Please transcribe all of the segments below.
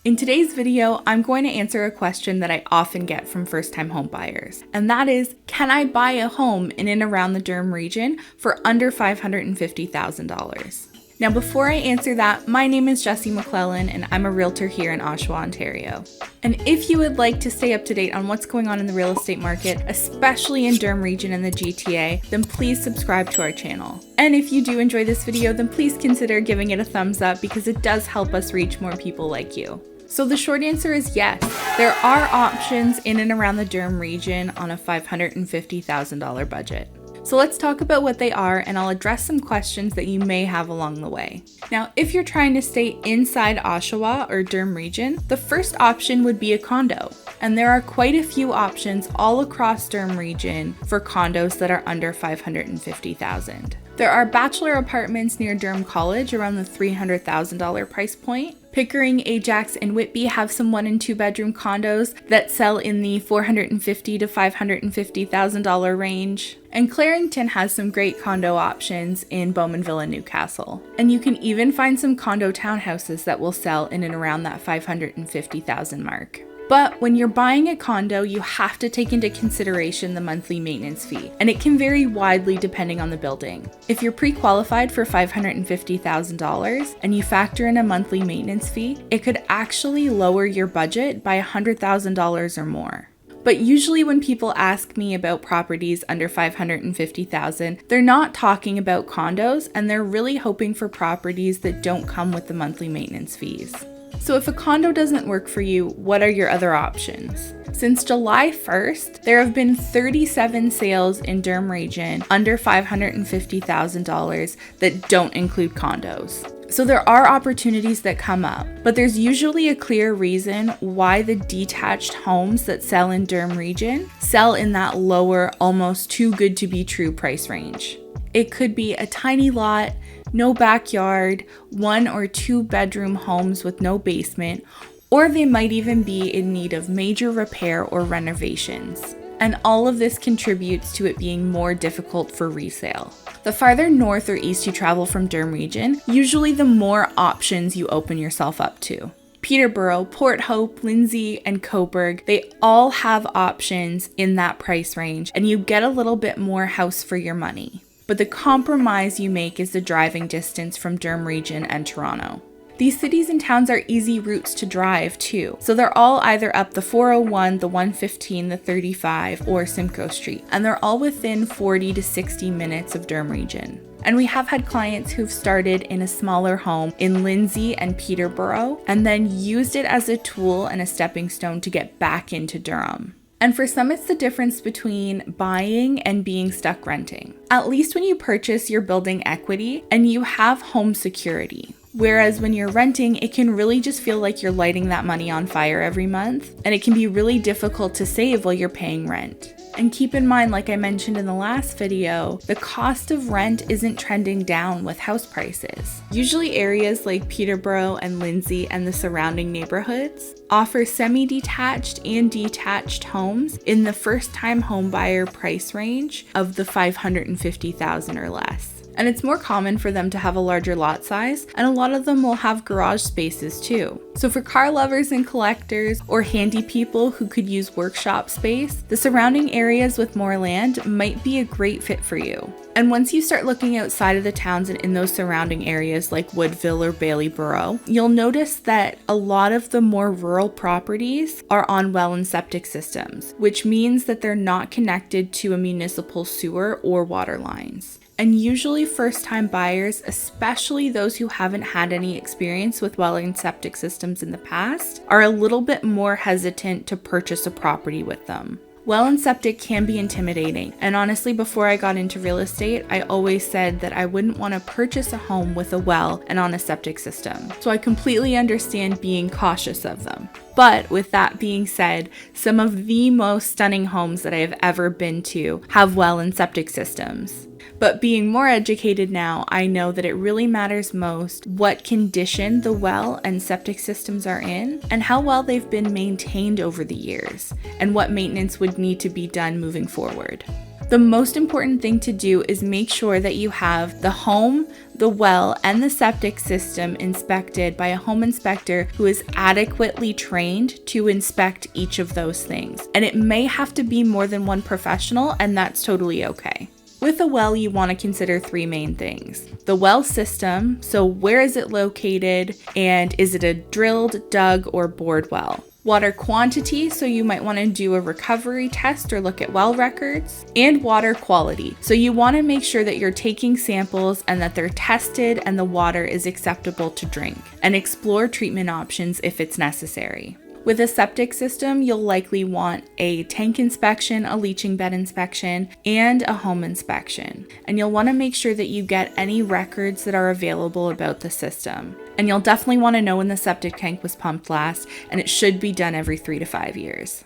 In today's video, I'm going to answer a question that I often get from first-time home buyers, and that is, can I buy a home in and around the Durham region for under $550,000? Now, before I answer that, my name is Jessie McLellan and I'm a realtor here in Oshawa, Ontario. And if you would like to stay up to date on what's going on in the real estate market, especially in Durham Region and the GTA, then please subscribe to our channel. And if you do enjoy this video, then please consider giving it a thumbs up because it does help us reach more people like you. So the short answer is yes, there are options in and around the Durham region on a $550,000 budget. So let's talk about what they are, and I'll address some questions that you may have along the way. Now, if you're trying to stay inside Oshawa or Durham region, the first option would be a condo. And there are quite a few options all across Durham region for condos that are under $550,000. There are bachelor apartments near Durham College around the $300,000 price point. Pickering, Ajax, and Whitby have some 1 and 2 bedroom condos that sell in the $450,000 to $550,000 range. And Clarington has some great condo options in Bowmanville and Newcastle. And you can even find some condo townhouses that will sell in and around that $550,000 mark. But when you're buying a condo, you have to take into consideration the monthly maintenance fee, and it can vary widely depending on the building. If you're pre-qualified for $550,000 and you factor in a monthly maintenance fee, it could actually lower your budget by $100,000 or more. But usually when people ask me about properties under $550,000, they're not talking about condos, and they're really hoping for properties that don't come with the monthly maintenance fees. So if a condo doesn't work for you, what are your other options? Since July 1st, there have been 37 sales in Durham region under $550,000 that don't include condos. So there are opportunities that come up, but there's usually a clear reason why the detached homes that sell in Durham region sell in that lower, almost too good to be true price range. It could be a tiny lot, no backyard, 1 or 2 bedroom homes with no basement, or they might even be in need of major repair or renovations. And all of this contributes to it being more difficult for resale. The farther north or east you travel from Durham region, usually the more options you open yourself up to. Peterborough, Port Hope, Lindsay, and Cobourg, they all have options in that price range, and you get a little bit more house for your money. But the compromise you make is the driving distance from Durham region and Toronto. These cities and towns are easy routes to drive too, so they're all either up the 401, the 115, the 35, or Simcoe Street, and they're all within 40 to 60 minutes of Durham region. And we have had clients who've started in a smaller home in Lindsay and Peterborough, and then used it as a tool and a stepping stone to get back into Durham. And for some, it's the difference between buying and being stuck renting. At least when you purchase, you're building equity and you have home security. Whereas when you're renting, it can really just feel like you're lighting that money on fire every month, and it can be really difficult to save while you're paying rent. And keep in mind, like I mentioned in the last video, the cost of rent isn't trending down with house prices. Usually areas like Peterborough and Lindsay and the surrounding neighborhoods offer semi-detached and detached homes in the first-time home buyer price range of the $550,000 or less. And it's more common for them to have a larger lot size, and a lot of them will have garage spaces too. So for car lovers and collectors, or handy people who could use workshop space, the surrounding areas with more land might be a great fit for you. And once you start looking outside of the towns and in those surrounding areas like Woodville or Baileyborough, you'll notice that a lot of the more rural properties are on well and septic systems, which means that they're not connected to a municipal sewer or water lines. And usually first-time buyers, especially those who haven't had any experience with well and septic systems in the past, are a little bit more hesitant to purchase a property with them. Well and septic can be intimidating, and honestly, before I got into real estate, I always said that I wouldn't want to purchase a home with a well and on a septic system. So I completely understand being cautious of them. But with that being said, some of the most stunning homes that I have ever been to have well and septic systems. But being more educated now, I know that it really matters most what condition the well and septic systems are in and how well they've been maintained over the years and what maintenance would need to be done moving forward. The most important thing to do is make sure that you have the home, the well, and the septic system inspected by a home inspector who is adequately trained to inspect each of those things. And it may have to be more than one professional, and that's totally okay. With a well, you want to consider three main things. The well system, so where is it located, and is it a drilled, dug, or bored well? Water quantity, so you might want to do a recovery test or look at well records. And water quality, so you want to make sure that you're taking samples and that they're tested and the water is acceptable to drink, and explore treatment options if it's necessary. With a septic system, you'll likely want a tank inspection, a leaching bed inspection, and a home inspection. And you'll want to make sure that you get any records that are available about the system. And you'll definitely want to know when the septic tank was pumped last, and it should be done every 3 to 5 years.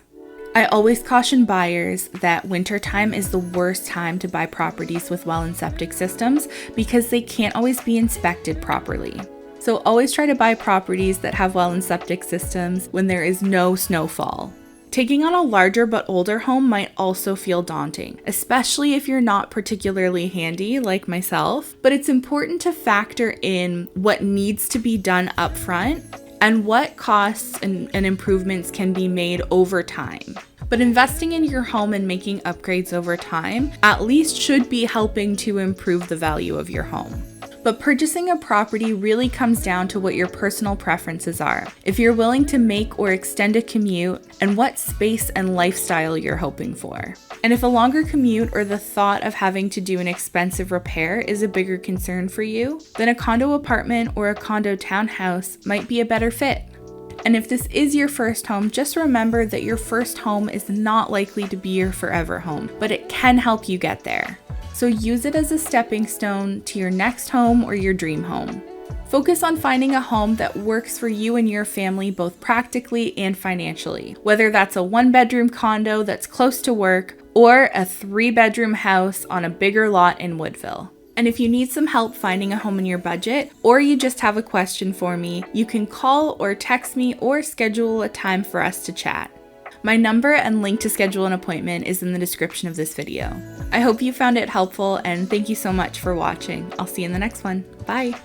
I always caution buyers that wintertime is the worst time to buy properties with well and septic systems because they can't always be inspected properly. So always try to buy properties that have well and septic systems when there is no snowfall. Taking on a larger but older home might also feel daunting, especially if you're not particularly handy like myself, but it's important to factor in what needs to be done up front and what costs and improvements can be made over time. But investing in your home and making upgrades over time at least should be helping to improve the value of your home. But purchasing a property really comes down to what your personal preferences are, if you're willing to make or extend a commute, and what space and lifestyle you're hoping for. And if a longer commute or the thought of having to do an expensive repair is a bigger concern for you, then a condo apartment or a condo townhouse might be a better fit. And if this is your first home, just remember that your first home is not likely to be your forever home, but it can help you get there. So use it as a stepping stone to your next home or your dream home. Focus on finding a home that works for you and your family both practically and financially, whether that's a 1-bedroom condo that's close to work or a 3-bedroom house on a bigger lot in Woodville. And if you need some help finding a home in your budget, or you just have a question for me, you can call or text me or schedule a time for us to chat. My number and link to schedule an appointment is in the description of this video. I hope you found it helpful, and thank you so much for watching. I'll see you in the next one. Bye!